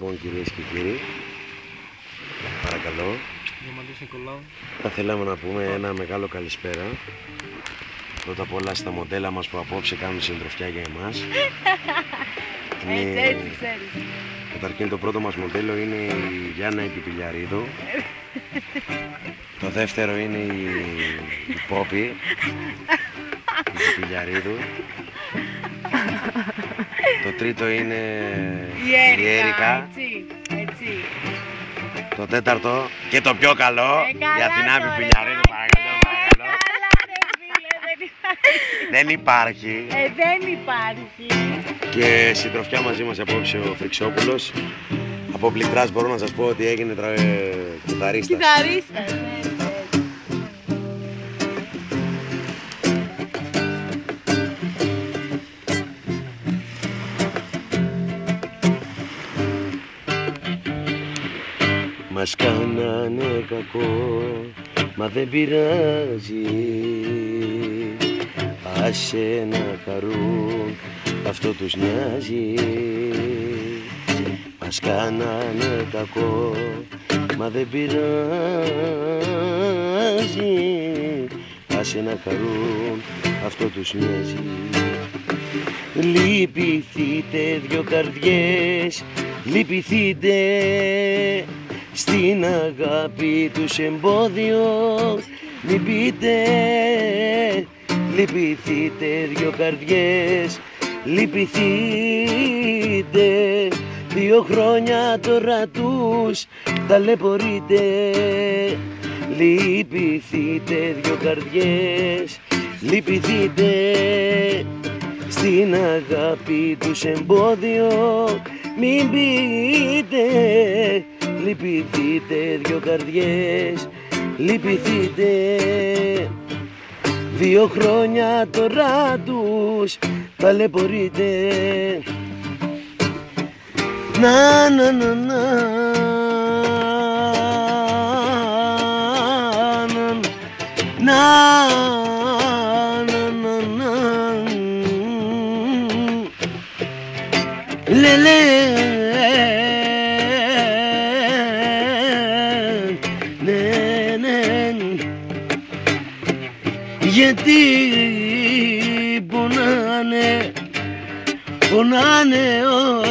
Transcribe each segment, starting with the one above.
Λοιπόν, κυρίες και κύριοι, παρακαλώ, Νικολάου. θα θέλαμε να πούμε ένα μεγάλο καλησπέρα. Πρώτα απ' όλα στα μοντέλα μας που απόψε κάνουν συντροφιά για εμάς. Έτσι ξέρεις. Καταρχήν το πρώτο μας μοντέλο είναι η Γιάννα Επιπηλιαρίδου. Το δεύτερο είναι η Πόπη η Επιπηλιαρίδου. Το τρίτο είναι η Έρικα. Έτσι. Το τέταρτο και το πιο καλό, η Αθηνά Επιπηλιαρίδου, παρακαλώ. Δεν υπάρχει. Δεν υπάρχει. Και συντροφιά μαζί μας απόψε ο Φρυξόπουλος. Από Πληκτράς μπορώ να σας πω ότι έγινε κιθαρίστας. Κιθαρίστας. Μας κάνανε κακό, μα δεν πειράζει. Άσε να χαρούν, αυτό τους νοιάζει. Μας κάνανε κακό, μα δεν πειράζει. Άσε να χαρούν, αυτό τους νοιάζει. Λυπηθείτε δυο καρδιές, λυπηθείτε. Στην αγάπη τους εμπόδιο μην πείτε. Λυπηθείτε δυο καρδιές, λυπηθείτε. 2 χρόνια τώρα τους ταλαιπωρείτε. Λυπηθείτε δυο καρδιές, λυπηθείτε. Στην αγάπη τους εμπόδιο μην πείτε. Λυπηθείτε δυο καρδιές, λυπηθείτε. 2 χρόνια τώρα τους ταλαιπωρείτε. Να να να να λελέ. Γιατί πονάνε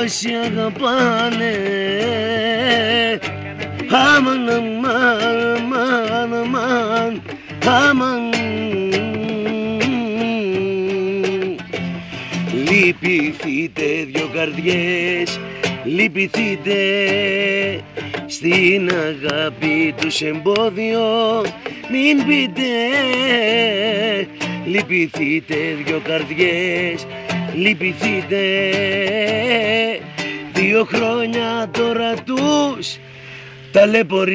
όσοι αγαπάνε. Αμαν, αμαν, αμαν, αμαν. Λυπηθείτε δυο καρδιές, λυπηθείτε. Στην αγάπη τους εμπόδιο μην πείτε. Λυπηθείτε δυο καρδιές, λυπηθείτε. 2 χρόνια τώρα τους ταλαιπωρείτε.